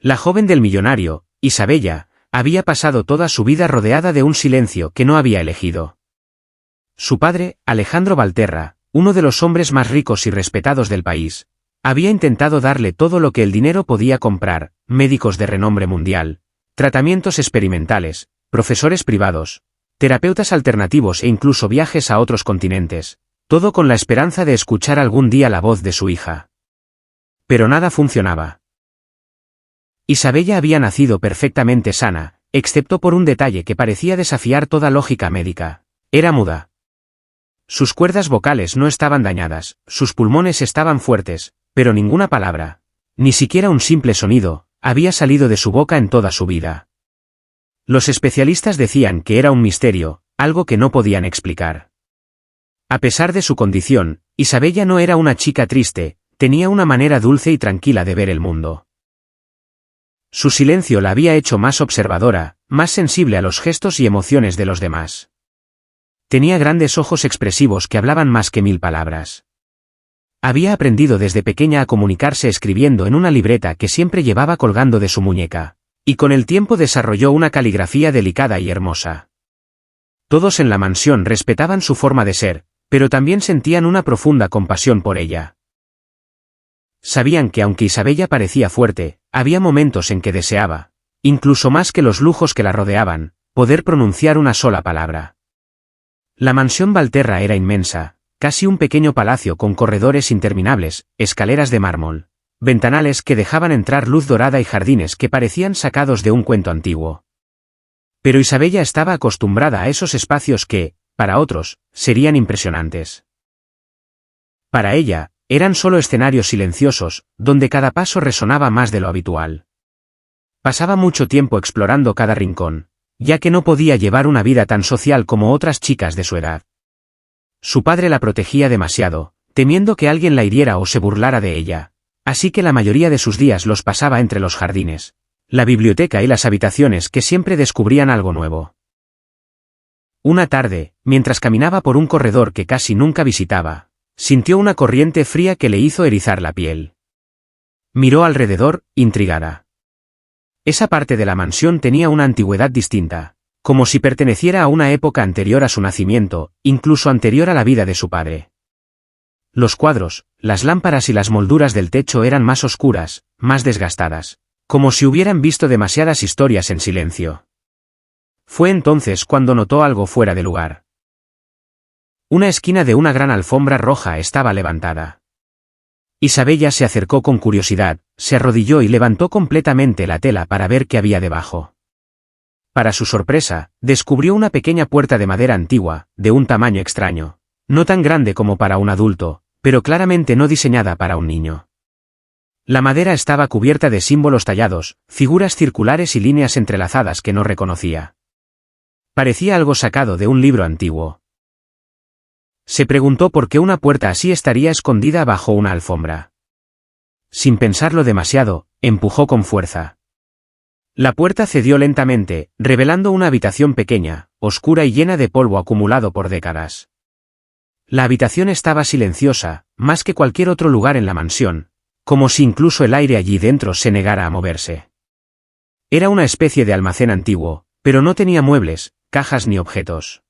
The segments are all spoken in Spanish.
La joven del millonario, Isabella, había pasado toda su vida rodeada de un silencio que no había elegido. Su padre, Alejandro Valterra, uno de los hombres más ricos y respetados del país, había intentado darle todo lo que el dinero podía comprar: médicos de renombre mundial, tratamientos experimentales, profesores privados, terapeutas alternativos e incluso viajes a otros continentes, todo con la esperanza de escuchar algún día la voz de su hija. Pero nada funcionaba. Isabella había nacido perfectamente sana, excepto por un detalle que parecía desafiar toda lógica médica: era muda. Sus cuerdas vocales no estaban dañadas, sus pulmones estaban fuertes, pero ninguna palabra, ni siquiera un simple sonido, había salido de su boca en toda su vida. Los especialistas decían que era un misterio, algo que no podían explicar. A pesar de su condición, Isabella no era una chica triste, tenía una manera dulce y tranquila de ver el mundo. Su silencio la había hecho más observadora, más sensible a los gestos y emociones de los demás. Tenía grandes ojos expresivos que hablaban más que 1000 palabras. Había aprendido desde pequeña a comunicarse escribiendo en una libreta que siempre llevaba colgando de su muñeca, y con el tiempo desarrolló una caligrafía delicada y hermosa. Todos en la mansión respetaban su forma de ser, pero también sentían una profunda compasión por ella. Sabían que aunque Isabella parecía fuerte, había momentos en que deseaba, incluso más que los lujos que la rodeaban, poder pronunciar una sola palabra. La mansión Valterra era inmensa, casi un pequeño palacio con corredores interminables, escaleras de mármol, ventanales que dejaban entrar luz dorada y jardines que parecían sacados de un cuento antiguo. Pero Isabella estaba acostumbrada a esos espacios que, para otros, serían impresionantes. Para ella, eran solo escenarios silenciosos, donde cada paso resonaba más de lo habitual. Pasaba mucho tiempo explorando cada rincón, ya que no podía llevar una vida tan social como otras chicas de su edad. Su padre la protegía demasiado, temiendo que alguien la hiriera o se burlara de ella, así que la mayoría de sus días los pasaba entre los jardines, la biblioteca y las habitaciones que siempre descubrían algo nuevo. Una tarde, mientras caminaba por un corredor que casi nunca visitaba, sintió una corriente fría que le hizo erizar la piel. Miró alrededor, intrigada. Esa parte de la mansión tenía una antigüedad distinta, como si perteneciera a una época anterior a su nacimiento, incluso anterior a la vida de su padre. Los cuadros, las lámparas y las molduras del techo eran más oscuras, más desgastadas, como si hubieran visto demasiadas historias en silencio. Fue entonces cuando notó algo fuera de lugar. Una esquina de una gran alfombra roja estaba levantada. Isabella se acercó con curiosidad, se arrodilló y levantó completamente la tela para ver qué había debajo. Para su sorpresa, descubrió una pequeña puerta de madera antigua, de un tamaño extraño, no tan grande como para un adulto, pero claramente no diseñada para un niño. La madera estaba cubierta de símbolos tallados, figuras circulares y líneas entrelazadas que no reconocía. Parecía algo sacado de un libro antiguo. Se preguntó por qué una puerta así estaría escondida bajo una alfombra. Sin pensarlo demasiado, empujó con fuerza. La puerta cedió lentamente, revelando una habitación pequeña, oscura y llena de polvo acumulado por décadas. La habitación estaba silenciosa, más que cualquier otro lugar en la mansión, como si incluso el aire allí dentro se negara a moverse. Era una especie de almacén antiguo, pero no tenía muebles, cajas ni objetos.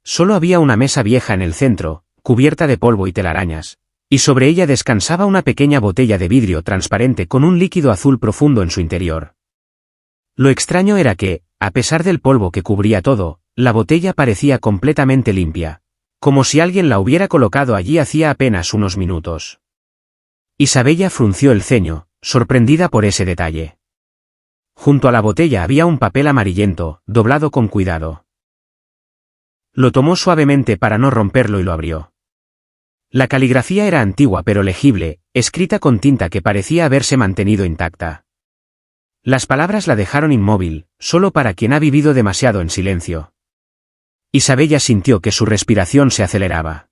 Solo había una mesa vieja en el centro, cubierta de polvo y telarañas, y sobre ella descansaba una pequeña botella de vidrio transparente con un líquido azul profundo en su interior. Lo extraño era que, a pesar del polvo que cubría todo, la botella parecía completamente limpia, como si alguien la hubiera colocado allí hacía apenas unos minutos. Isabella frunció el ceño, sorprendida por ese detalle. Junto a la botella había un papel amarillento, doblado con cuidado. Lo tomó suavemente para no romperlo y lo abrió. La caligrafía era antigua pero legible, escrita con tinta que parecía haberse mantenido intacta. Las palabras la dejaron inmóvil, solo para quien ha vivido demasiado en silencio. Isabella sintió que su respiración se aceleraba.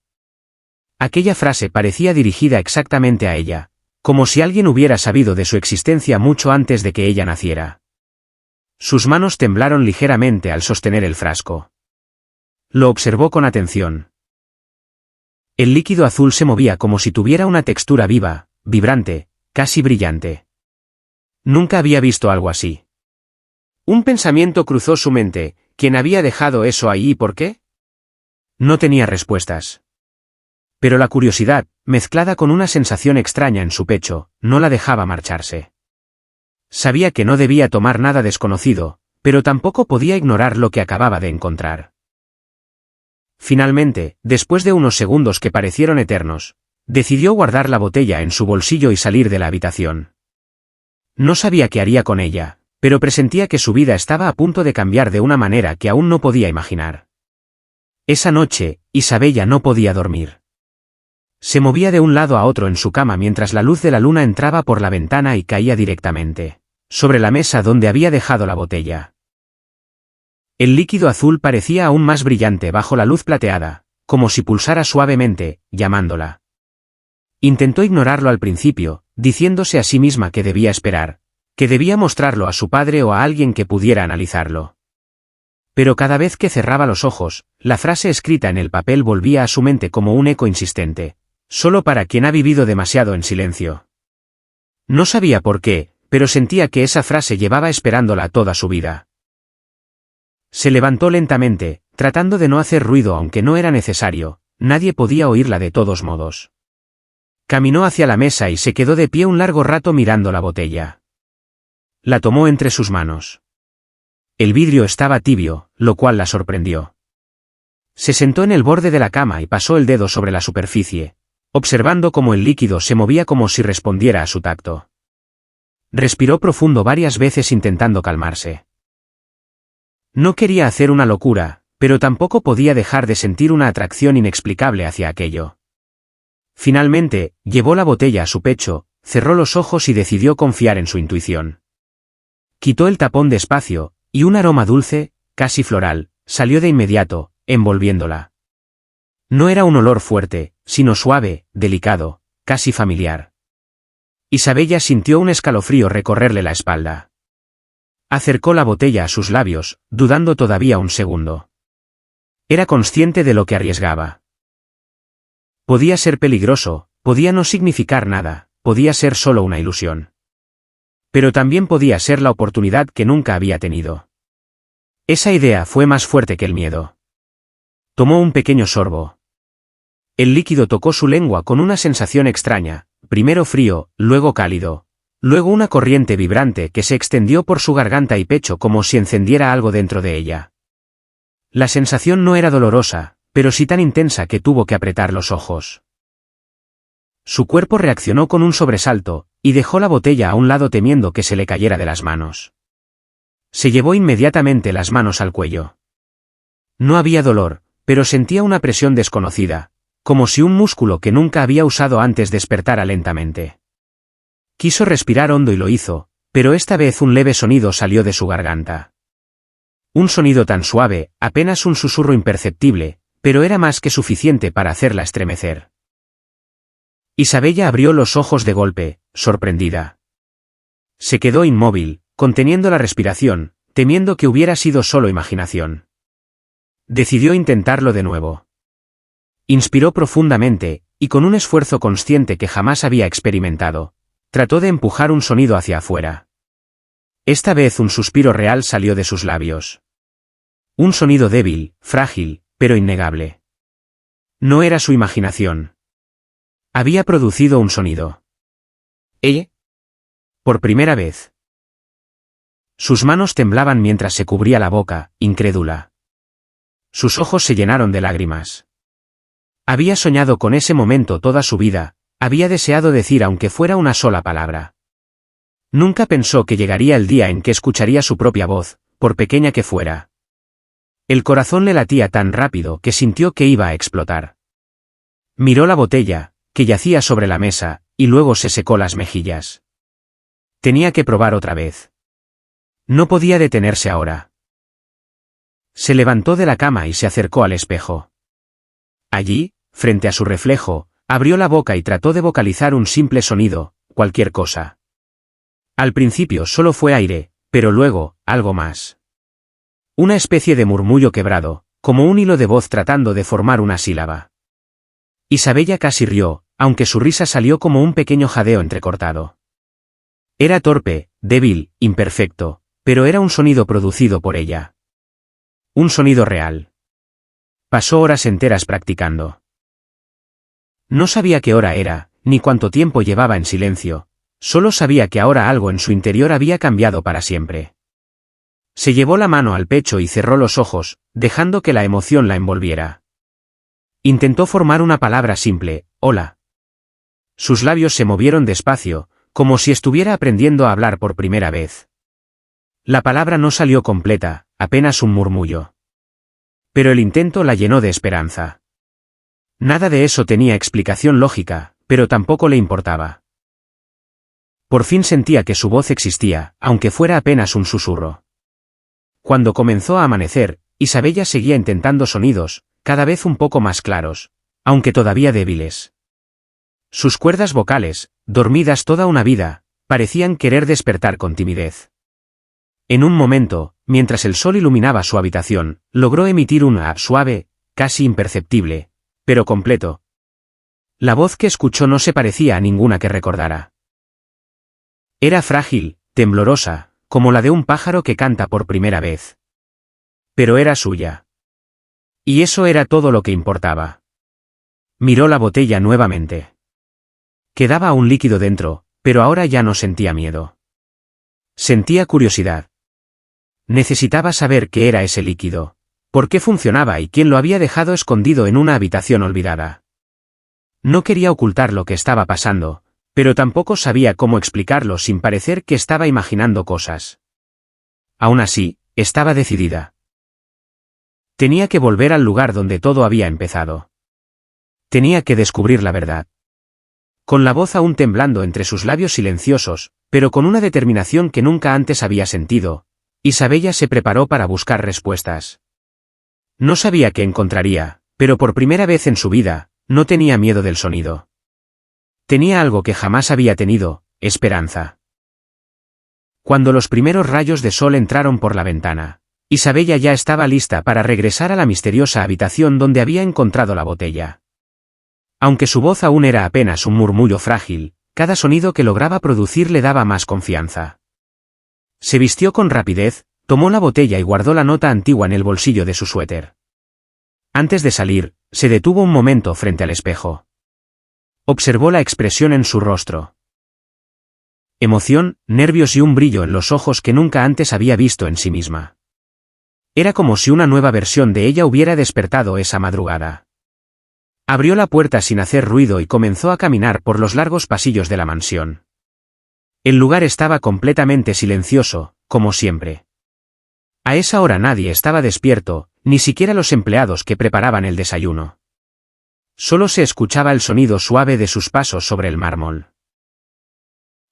Aquella frase parecía dirigida exactamente a ella, como si alguien hubiera sabido de su existencia mucho antes de que ella naciera. Sus manos temblaron ligeramente al sostener el frasco. Lo observó con atención. El líquido azul se movía como si tuviera una textura viva, vibrante, casi brillante. Nunca había visto algo así. Un pensamiento cruzó su mente: ¿quién había dejado eso ahí y por qué? No tenía respuestas. Pero la curiosidad, mezclada con una sensación extraña en su pecho, no la dejaba marcharse. Sabía que no debía tomar nada desconocido, pero tampoco podía ignorar lo que acababa de encontrar. Finalmente, después de unos segundos que parecieron eternos, decidió guardar la botella en su bolsillo y salir de la habitación. No sabía qué haría con ella, pero presentía que su vida estaba a punto de cambiar de una manera que aún no podía imaginar. Esa noche, Isabella no podía dormir. Se movía de un lado a otro en su cama mientras la luz de la luna entraba por la ventana y caía directamente sobre la mesa donde había dejado la botella. El líquido azul parecía aún más brillante bajo la luz plateada, como si pulsara suavemente, llamándola. Intentó ignorarlo al principio, diciéndose a sí misma que debía esperar, que debía mostrarlo a su padre o a alguien que pudiera analizarlo. Pero cada vez que cerraba los ojos, la frase escrita en el papel volvía a su mente como un eco insistente: solo para quien ha vivido demasiado en silencio. No sabía por qué, pero sentía que esa frase llevaba esperándola toda su vida. Se levantó lentamente, tratando de no hacer ruido aunque no era necesario, nadie podía oírla de todos modos. Caminó hacia la mesa y se quedó de pie un largo rato mirando la botella. La tomó entre sus manos. El vidrio estaba tibio, lo cual la sorprendió. Se sentó en el borde de la cama y pasó el dedo sobre la superficie, observando cómo el líquido se movía como si respondiera a su tacto. Respiró profundo varias veces intentando calmarse. No quería hacer una locura, pero tampoco podía dejar de sentir una atracción inexplicable hacia aquello. Finalmente, llevó la botella a su pecho, cerró los ojos y decidió confiar en su intuición. Quitó el tapón despacio, y un aroma dulce, casi floral, salió de inmediato, envolviéndola. No era un olor fuerte, sino suave, delicado, casi familiar. Isabella sintió un escalofrío recorrerle la espalda. Acercó la botella a sus labios, dudando todavía un segundo. Era consciente de lo que arriesgaba. Podía ser peligroso, podía no significar nada, podía ser solo una ilusión. Pero también podía ser la oportunidad que nunca había tenido. Esa idea fue más fuerte que el miedo. Tomó un pequeño sorbo. El líquido tocó su lengua con una sensación extraña, primero frío, luego cálido, luego una corriente vibrante que se extendió por su garganta y pecho como si encendiera algo dentro de ella. La sensación no era dolorosa, pero sí tan intensa que tuvo que apretar los ojos. Su cuerpo reaccionó con un sobresalto, y dejó la botella a un lado temiendo que se le cayera de las manos. Se llevó inmediatamente las manos al cuello. No había dolor, pero sentía una presión desconocida, como si un músculo que nunca había usado antes despertara lentamente. Quiso respirar hondo y lo hizo, pero esta vez un leve sonido salió de su garganta. Un sonido tan suave, apenas un susurro imperceptible, pero era más que suficiente para hacerla estremecer. Isabella abrió los ojos de golpe, sorprendida. Se quedó inmóvil, conteniendo la respiración, temiendo que hubiera sido solo imaginación. Decidió intentarlo de nuevo. Inspiró profundamente, y con un esfuerzo consciente que jamás había experimentado, trató de empujar un sonido hacia afuera. Esta vez un suspiro real salió de sus labios. Un sonido débil, frágil, pero innegable. No era su imaginación. Había producido un sonido. ¿Eh? Por primera vez. Sus manos temblaban mientras se cubría la boca, incrédula. Sus ojos se llenaron de lágrimas. Había soñado con ese momento toda su vida, había deseado decir aunque fuera una sola palabra. Nunca pensó que llegaría el día en que escucharía su propia voz, por pequeña que fuera. El corazón le latía tan rápido que sintió que iba a explotar. Miró la botella, que yacía sobre la mesa, y luego se secó las mejillas. Tenía que probar otra vez. No podía detenerse ahora. Se levantó de la cama y se acercó al espejo. Allí, frente a su reflejo, abrió la boca y trató de vocalizar un simple sonido, cualquier cosa. Al principio solo fue aire, pero luego, algo más. Una especie de murmullo quebrado, como un hilo de voz tratando de formar una sílaba. Isabella casi rió, aunque su risa salió como un pequeño jadeo entrecortado. Era torpe, débil, imperfecto, pero era un sonido producido por ella. Un sonido real. Pasó horas enteras practicando. No sabía qué hora era, ni cuánto tiempo llevaba en silencio, solo sabía que ahora algo en su interior había cambiado para siempre. Se llevó la mano al pecho y cerró los ojos, dejando que la emoción la envolviera. Intentó formar una palabra simple, hola. Sus labios se movieron despacio, como si estuviera aprendiendo a hablar por primera vez. La palabra no salió completa, apenas un murmullo. Pero el intento la llenó de esperanza. Nada de eso tenía explicación lógica, pero tampoco le importaba. Por fin sentía que su voz existía, aunque fuera apenas un susurro. Cuando comenzó a amanecer, Isabella seguía intentando sonidos, cada vez un poco más claros, aunque todavía débiles. Sus cuerdas vocales, dormidas toda una vida, parecían querer despertar con timidez. En un momento, mientras el sol iluminaba su habitación, logró emitir un "ah" suave, casi imperceptible, pero completo. La voz que escuchó no se parecía a ninguna que recordara. Era frágil, temblorosa, como la de un pájaro que canta por primera vez. Pero era suya. Y eso era todo lo que importaba. Miró la botella nuevamente. Quedaba aún líquido dentro, pero ahora ya no sentía miedo. Sentía curiosidad. Necesitaba saber qué era ese líquido, por qué funcionaba y quién lo había dejado escondido en una habitación olvidada. No quería ocultar lo que estaba pasando, pero tampoco sabía cómo explicarlo sin parecer que estaba imaginando cosas. Aún así, estaba decidida. Tenía que volver al lugar donde todo había empezado. Tenía que descubrir la verdad. Con la voz aún temblando entre sus labios silenciosos, pero con una determinación que nunca antes había sentido, Isabella se preparó para buscar respuestas. No sabía qué encontraría, pero por primera vez en su vida, no tenía miedo del sonido. Tenía algo que jamás había tenido, esperanza. Cuando los primeros rayos de sol entraron por la ventana, Isabella ya estaba lista para regresar a la misteriosa habitación donde había encontrado la botella. Aunque su voz aún era apenas un murmullo frágil, cada sonido que lograba producir le daba más confianza. Se vistió con rapidez, tomó la botella y guardó la nota antigua en el bolsillo de su suéter. Antes de salir, se detuvo un momento frente al espejo. Observó la expresión en su rostro. Emoción, nervios y un brillo en los ojos que nunca antes había visto en sí misma. Era como si una nueva versión de ella hubiera despertado esa madrugada. Abrió la puerta sin hacer ruido y comenzó a caminar por los largos pasillos de la mansión. El lugar estaba completamente silencioso, como siempre. A esa hora nadie estaba despierto, ni siquiera los empleados que preparaban el desayuno. Solo se escuchaba el sonido suave de sus pasos sobre el mármol.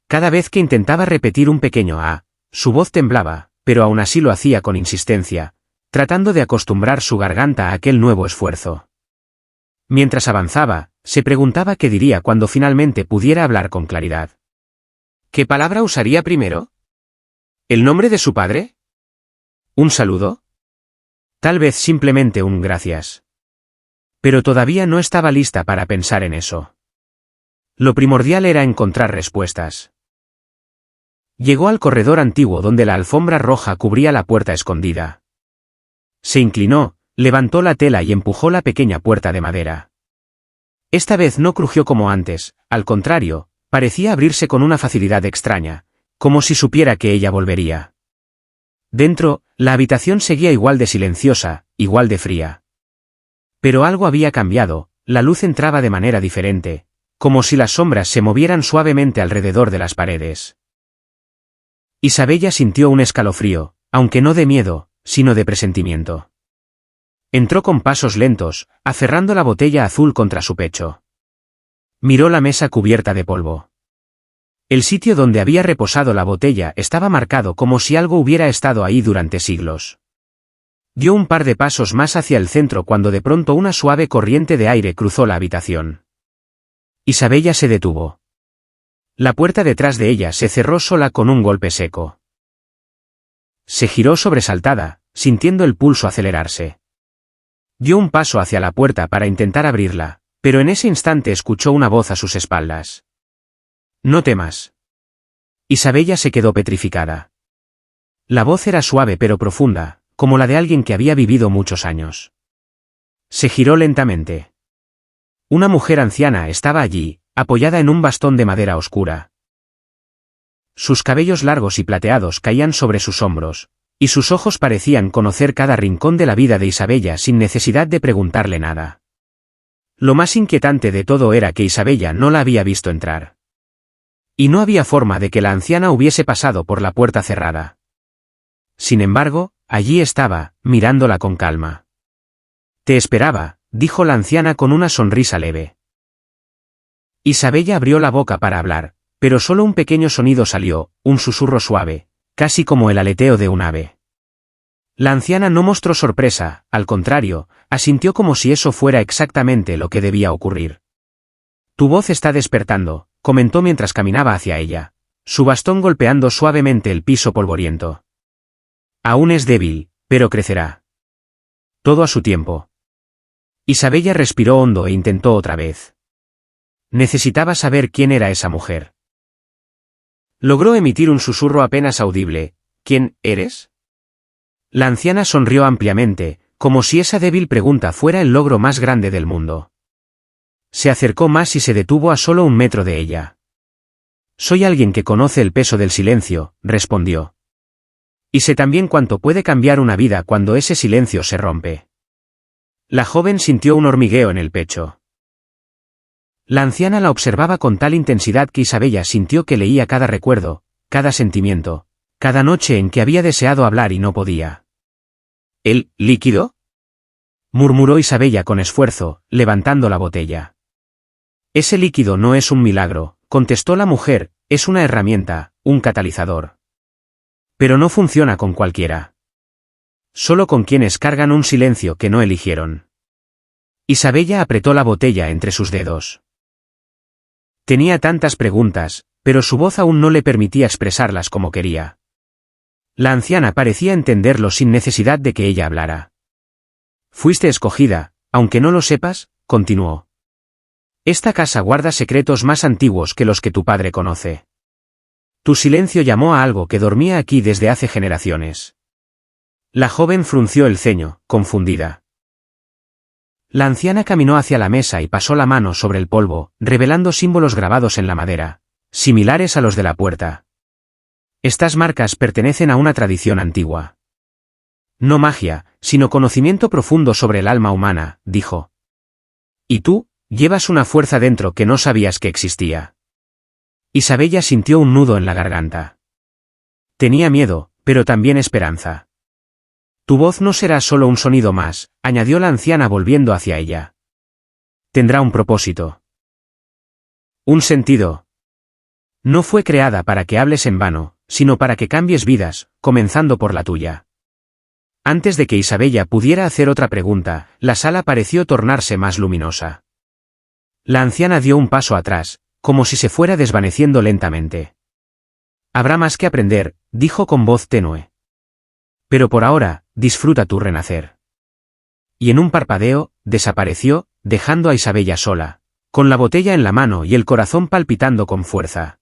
Cada vez que intentaba repetir un pequeño "ah", su voz temblaba, pero aún así lo hacía con insistencia, tratando de acostumbrar su garganta a aquel nuevo esfuerzo. Mientras avanzaba, se preguntaba qué diría cuando finalmente pudiera hablar con claridad. ¿Qué palabra usaría primero? ¿El nombre de su padre? ¿Un saludo? Tal vez simplemente un gracias. Pero todavía no estaba lista para pensar en eso. Lo primordial era encontrar respuestas. Llegó al corredor antiguo donde la alfombra roja cubría la puerta escondida. Se inclinó, levantó la tela y empujó la pequeña puerta de madera. Esta vez no crujió como antes, al contrario, parecía abrirse con una facilidad extraña, como si supiera que ella volvería. Dentro, la habitación seguía igual de silenciosa, igual de fría. Pero algo había cambiado, la luz entraba de manera diferente, como si las sombras se movieran suavemente alrededor de las paredes. Isabella sintió un escalofrío, aunque no de miedo, sino de presentimiento. Entró con pasos lentos, aferrando la botella azul contra su pecho. Miró la mesa cubierta de polvo. El sitio donde había reposado la botella estaba marcado como si algo hubiera estado ahí durante siglos. Dio un par de pasos más hacia el centro cuando de pronto una suave corriente de aire cruzó la habitación. Isabella se detuvo. La puerta detrás de ella se cerró sola con un golpe seco. Se giró sobresaltada, sintiendo el pulso acelerarse. Dio un paso hacia la puerta para intentar abrirla, pero en ese instante escuchó una voz a sus espaldas. «No temas». Isabella se quedó petrificada. La voz era suave pero profunda, como la de alguien que había vivido muchos años. Se giró lentamente. Una mujer anciana estaba allí, apoyada en un bastón de madera oscura. Sus cabellos largos y plateados caían sobre sus hombros, y sus ojos parecían conocer cada rincón de la vida de Isabella sin necesidad de preguntarle nada. Lo más inquietante de todo era que Isabella no la había visto entrar. Y no había forma de que la anciana hubiese pasado por la puerta cerrada. Sin embargo, allí estaba, mirándola con calma. «Te esperaba», dijo la anciana con una sonrisa leve. Isabella abrió la boca para hablar, pero solo un pequeño sonido salió, un susurro suave, casi como el aleteo de un ave. La anciana no mostró sorpresa, al contrario, asintió como si eso fuera exactamente lo que debía ocurrir. «Tu voz está despertando», comentó mientras caminaba hacia ella, su bastón golpeando suavemente el piso polvoriento. «Aún es débil, pero crecerá. Todo a su tiempo». Isabella respiró hondo e intentó otra vez. Necesitaba saber quién era esa mujer. Logró emitir un susurro apenas audible. «¿Quién eres?». La anciana sonrió ampliamente, como si esa débil pregunta fuera el logro más grande del mundo. Se acercó más y se detuvo a solo 1 metro de ella. «Soy alguien que conoce el peso del silencio», respondió. «Y sé también cuánto puede cambiar una vida cuando ese silencio se rompe». La joven sintió un hormigueo en el pecho. La anciana la observaba con tal intensidad que Isabella sintió que leía cada recuerdo, cada sentimiento, cada noche en que había deseado hablar y no podía. «¿El líquido?», murmuró Isabella con esfuerzo, levantando la botella. «Ese líquido no es un milagro», contestó la mujer, «es una herramienta, un catalizador. Pero no funciona con cualquiera. Solo con quienes cargan un silencio que no eligieron». Isabella apretó la botella entre sus dedos. Tenía tantas preguntas, pero su voz aún no le permitía expresarlas como quería. La anciana parecía entenderlo sin necesidad de que ella hablara. «Fuiste escogida, aunque no lo sepas», continuó. «Esta casa guarda secretos más antiguos que los que tu padre conoce. Tu silencio llamó a algo que dormía aquí desde hace generaciones». La joven frunció el ceño, confundida. La anciana caminó hacia la mesa y pasó la mano sobre el polvo, revelando símbolos grabados en la madera, similares a los de la puerta. «Estas marcas pertenecen a una tradición antigua. No magia, sino conocimiento profundo sobre el alma humana», dijo. «Y tú, llevas una fuerza dentro que no sabías que existía». Isabella sintió un nudo en la garganta. Tenía miedo, pero también esperanza. «Tu voz no será solo un sonido más», añadió la anciana volviendo hacia ella. «Tendrá un propósito. Un sentido. No fue creada para que hables en vano, sino para que cambies vidas, comenzando por la tuya». Antes de que Isabella pudiera hacer otra pregunta, la sala pareció tornarse más luminosa. La anciana dio un paso atrás, como si se fuera desvaneciendo lentamente. «Habrá más que aprender», dijo con voz tenue. «Pero por ahora, disfruta tu renacer». Y en un parpadeo, desapareció, dejando a Isabella sola, con la botella en la mano y el corazón palpitando con fuerza.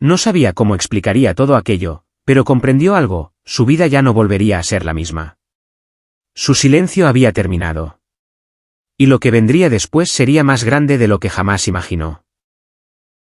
No sabía cómo explicaría todo aquello, pero comprendió algo: su vida ya no volvería a ser la misma. Su silencio había terminado. Y lo que vendría después sería más grande de lo que jamás imaginó.